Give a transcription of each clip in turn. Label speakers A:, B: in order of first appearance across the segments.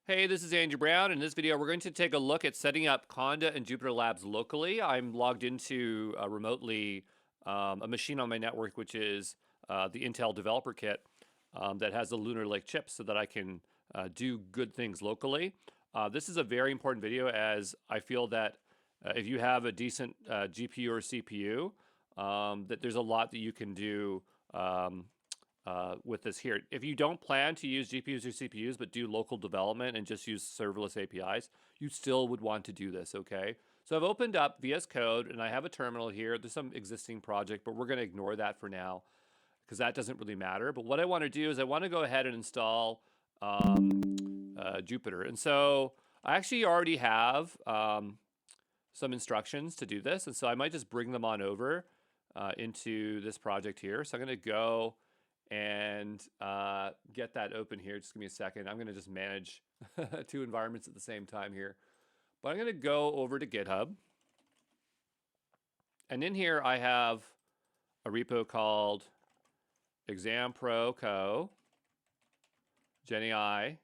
A: Hey, this is Andrew Brown. In this video, we're going to take a look at setting up Conda and Jupyter Labs locally. I'm logged into remotely a machine on my network, which is the Intel Developer Kit that has the Lunar Lake chip so that I can do good things locally. This is a very important video as I feel that if you have a decent GPU or CPU, that there's a lot that you can do with this here. If you don't plan to use GPUs or CPUs, but do local development and just use serverless APIs, you still would want to do this, okay? So I've opened up VS Code and I have a terminal here. There's some existing project, but we're going to ignore that for now because that doesn't really matter. But what I want to do is I want to go ahead and install Jupyter. And so I actually already have some instructions to do this. And so I might just bring them on over into this project here. So I'm going to go and get that open here. Just give me a second. I'm going to just manage two environments at the same time here. But I'm going to go over to GitHub. And in here, I have a repo called Exam Pro Co. GenAI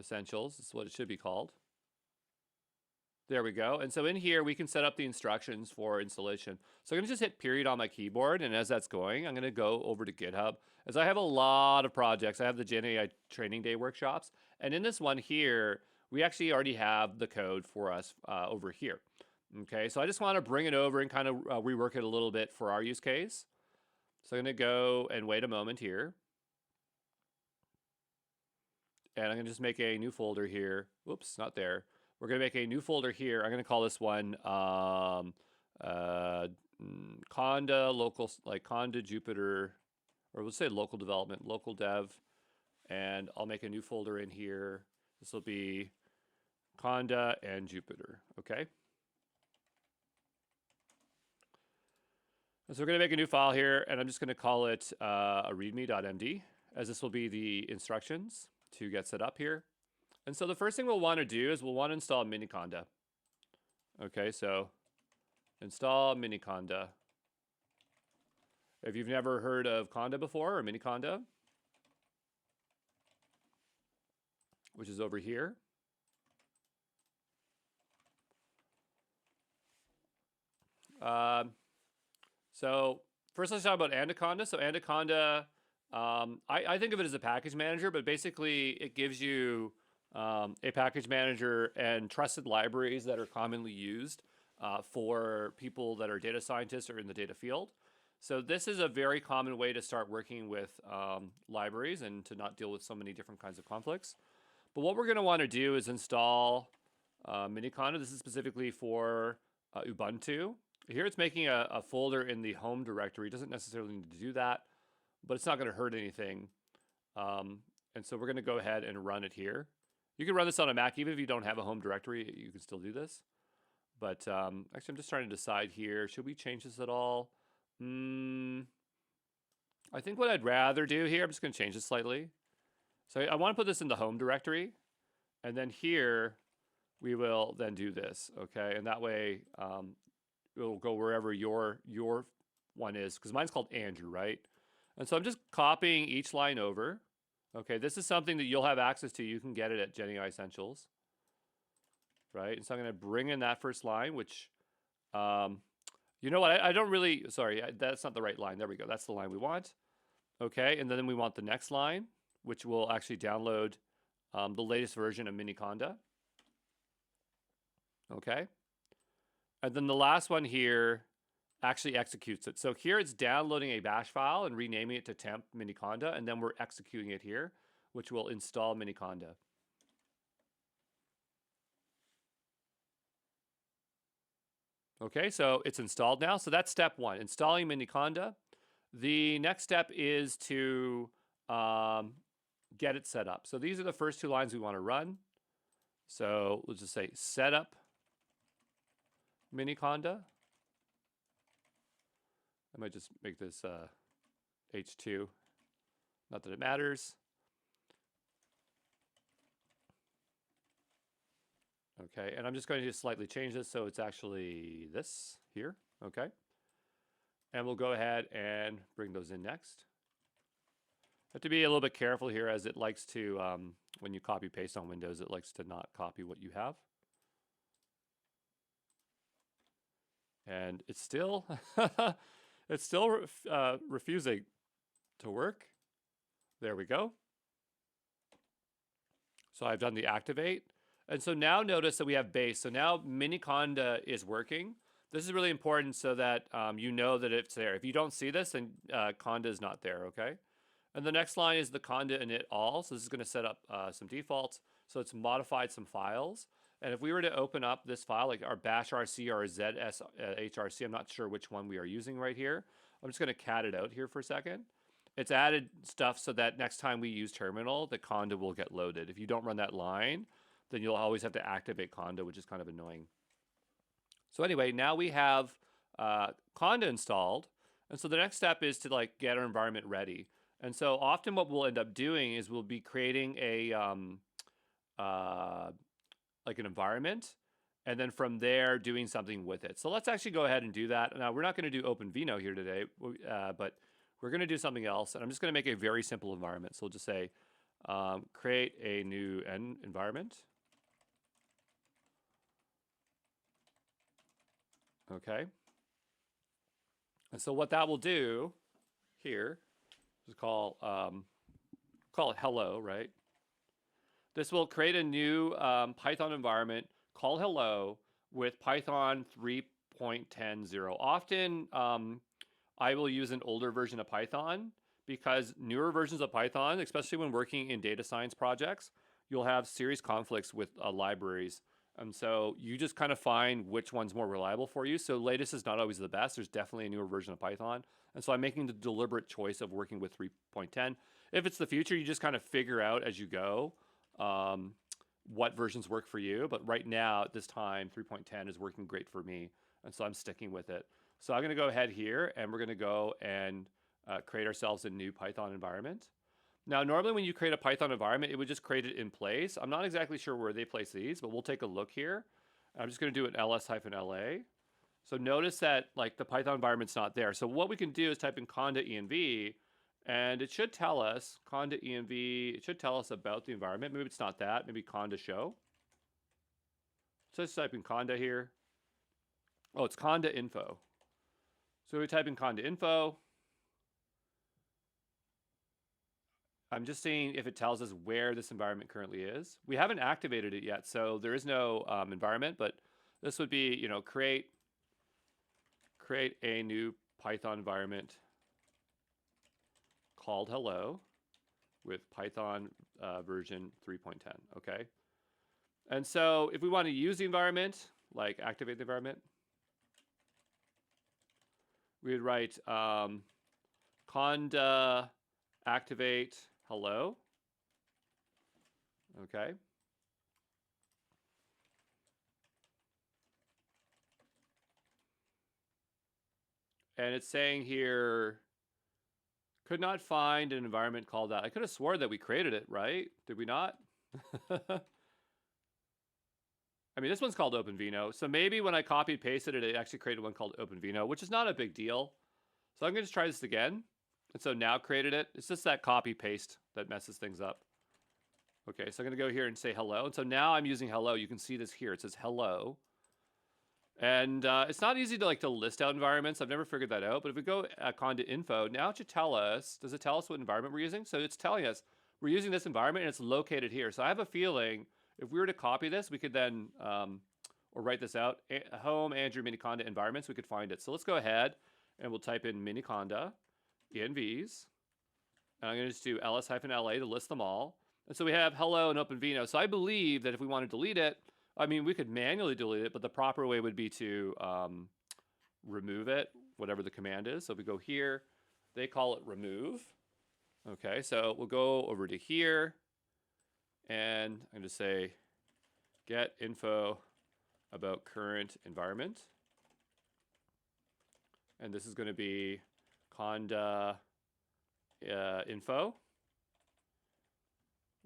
A: Essentials. This is what it should be called. There we go. And so in here, we can set up the instructions for installation. So I'm going to just hit period on my keyboard. And as that's going, I'm going to go over to GitHub. As I have a lot of projects, I have the GenAI Training Day workshops. And in this one here, we actually already have the code for us over here. Okay, so I just want to bring it over and kind of rework it a little bit for our use case. So I'm going to go and wait a moment here. And I'm going to just make a new folder here. Whoops, not there. We're going to make a new folder here. I'm going to call this one Conda local, like Conda Jupyter, or we'll say local development, local dev. And I'll make a new folder in here. This will be Conda and Jupyter, okay? And so we're going to make a new file here, and I'm just going to call it a readme.md, as this will be the instructions to get set up here. And so the first thing we'll want to do is we'll want to install miniconda. Okay, so install miniconda. If you've never heard of Conda before, or miniconda, which is over here. So first let's talk about Anaconda. So Anaconda, I think of it as a package manager, but basically it gives you a package manager and trusted libraries that are commonly used for people that are data scientists or in the data field. So this is a very common way to start working with libraries and to not deal with so many different kinds of conflicts. But what we're going to want to do is install Miniconda. This is specifically for Ubuntu. Here it's making a folder in the home directory. It doesn't necessarily need to do that, but it's not going to hurt anything. And so we're going to go ahead and run it here. You can run this on a Mac. Even if you don't have a home directory, you can still do this. But actually, I'm just trying to decide here. Should we change this at all? I think what I'd rather do here, I'm just going to change this slightly. So I want to put this in the home directory. And then here, we will then do this, okay? And that way, it'll go wherever your one is. Because mine's called Andrew, right? And so I'm just copying each line over. Okay, this is something that you'll have access to. You can get it at GenAI Essentials, right? And so I'm going to bring in that first line, which, you know what? I don't really, sorry, that's not the right line. There we go. That's the line we want. Okay, and then we want the next line, which will actually download the latest version of Miniconda. Okay, and then the last one here actually executes it. So here it's downloading a bash file and renaming it to temp miniconda, and then we're executing it here, which will install miniconda. Okay, so it's installed now. So that's step one, installing miniconda. The next step is to get it set up. So these are the first two lines we want to run. So let's just say setup miniconda. I might just make this H2. Not that it matters. Okay, and I'm just going to slightly change this so it's actually this here. Okay. And we'll go ahead and bring those in next. Have to be a little bit careful here, as it likes to, when you copy paste on Windows, it likes to not copy what you have. And it's still, it's still refusing to work. There we go. So I've done the activate. And so now notice that we have base. So now mini Conda is working. This is really important so that you know that it's there. If you don't see this, then Conda is not there, okay? And the next line is the Conda init all. So this is going to set up some defaults. So it's modified some files. And if we were to open up this file, like our bash rc or our zshrc, I'm not sure which one we are using right here. I'm just going to cat it out here for a second. It's added stuff so that next time we use terminal, the Conda will get loaded. If you don't run that line, then you'll always have to activate Conda, which is kind of annoying. So anyway, now we have Conda installed. And so the next step is to like get our environment ready. And so often what we'll end up doing is we'll be creating a like an environment, and then from there doing something with it. So let's actually go ahead and do that. Now we're not going to do OpenVINO here today, but we're going to do something else. And I'm just going to make a very simple environment. So we'll just say create a new environment. Okay. And so what that will do here is call it hello, right? This will create a new Python environment called hello with Python 3.10. Often I will use an older version of Python because newer versions of Python, especially when working in data science projects, you'll have serious conflicts with libraries. And so you just kind of find which one's more reliable for you. So latest is not always the best. There's definitely a newer version of Python. And so I'm making the deliberate choice of working with 3.10. If it's the future, you just kind of figure out as you go what versions work for you. But right now, at this time, 3.10 is working great for me. And so I'm sticking with it. So I'm going to go ahead here, and we're going to go and create ourselves a new Python environment. Now, normally when you create a Python environment, it would just create it in place. I'm not exactly sure where they place these, but we'll take a look here. I'm just going to do an ls-la. So notice that like the Python environment's not there. So what we can do is type in conda env, and it should tell us, conda env, it should tell us about the environment. Maybe it's not that, maybe conda show. So let's type in conda here. Oh, it's conda info. So we type in conda info. I'm just seeing if it tells us where this environment currently is. We haven't activated it yet, so there is no environment, but this would be, you know, create a new Python environment called hello with Python version 3.10, okay? And so if we want to use the environment, like activate the environment, we would write conda activate hello, okay? And it's saying here, could not find an environment called that. I could have sworn that we created it, right? Did we not? I mean, this one's called OpenVINO. So maybe when I copied pasted it, it actually created one called OpenVINO, which is not a big deal. So I'm going to try this again. And so now created it. It's just that copy paste that messes things up. Okay, so I'm going to go here and say hello. And so now I'm using hello. You can see this here. It says hello. And it's not easy to list out environments. I've never figured that out. But if we go conda info, now it should tell us, does it tell us what environment we're using? So it's telling us we're using this environment and it's located here. So I have a feeling if we were to copy this, we could then, or write this out, home Andrew miniconda environments, we could find it. So let's go ahead and we'll type in miniconda envs. And I'm going to just do ls-la to list them all. And so we have hello and OpenVINO. So I believe that if we want to delete it, I mean, we could manually delete it, but the proper way would be to remove it, whatever the command is. So if we go here, they call it remove. Okay, so we'll go over to here, and I'm going to say get info about current environment. And this is going to be conda info.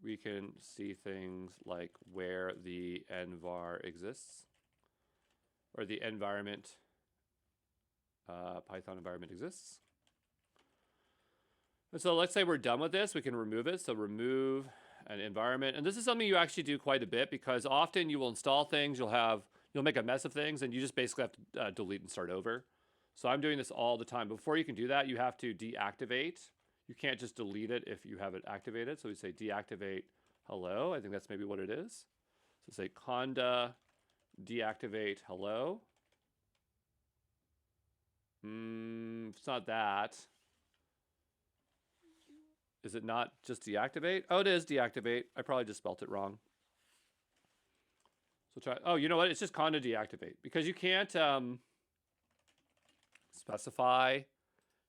A: We can see things like where the envar exists, or the environment, Python environment exists. And so let's say we're done with this. We can remove it. So remove an environment. And this is something you actually do quite a bit because often you will install things, you'll make a mess of things, and you just basically have to delete and start over. So I'm doing this all the time. Before you can do that, you have to deactivate. You can't just delete it if you have it activated. So we say deactivate hello. I think that's maybe what it is. So say conda deactivate hello. It's not that. Is it not just deactivate? Oh, it is deactivate. I probably just spelt it wrong. So try, oh, you know what? It's just conda deactivate because you can't specify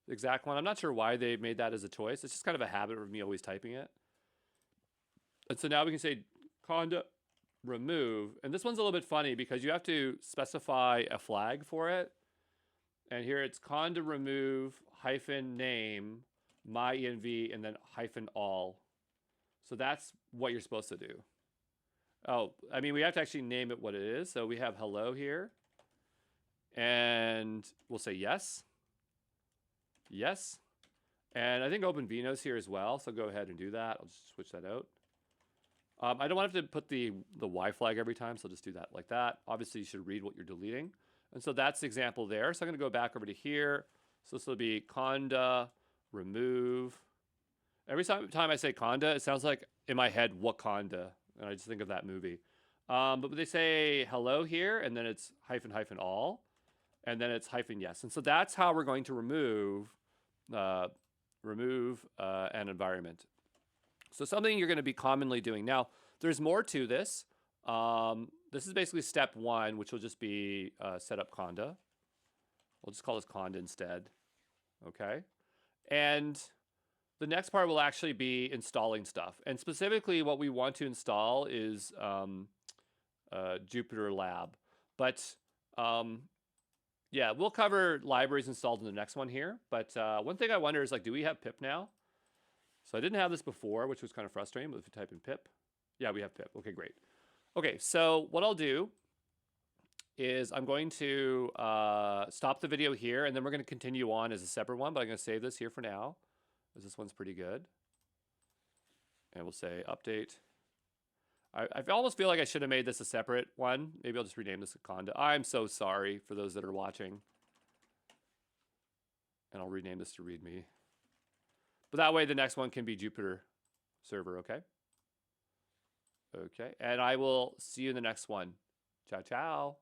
A: the exact one. I'm not sure why they made that as a choice. It's just kind of a habit of me always typing it. And so now we can say conda remove. And this one's a little bit funny because you have to specify a flag for it. And here it's conda remove hyphen name my env and then hyphen all. So that's what you're supposed to do. Oh, I mean, we have to actually name it what it is. So we have hello here. And we'll say yes. Yes. And I think OpenVino's here as well. So go ahead and do that. I'll just switch that out. I don't want to have to put the Y flag every time. So I'll just do that like that. Obviously, you should read what you're deleting. And so that's the example there. So I'm going to go back over to here. So this will be conda remove. Every time I say conda, it sounds like in my head Wakanda, and I just think of that movie. But they say hello here, and then it's hyphen hyphen all, and then it's hyphen yes. And so that's how we're going to remove an environment. So something you're going to be commonly doing. Now, there's more to this. This is basically step one, which will just be set up conda. We'll just call this conda instead. Okay. And the next part will actually be installing stuff. And specifically what we want to install is Jupyter Lab. But yeah, we'll cover libraries installed in the next one here. But one thing I wonder is, like, do we have pip now? So I didn't have this before, which was kind of frustrating. But if you type in pip, yeah, we have pip. Okay, great. Okay, so what I'll do is I'm going to stop the video here, and then we're going to continue on as a separate one. But I'm going to save this here for now, as this one's pretty good. And we'll say update. I almost feel like I should have made this a separate one. Maybe I'll just rename this Conda. I'm so sorry for those that are watching. And I'll rename this to README. But that way the next one can be Jupyter server, okay? Okay, and I will see you in the next one. Ciao, ciao.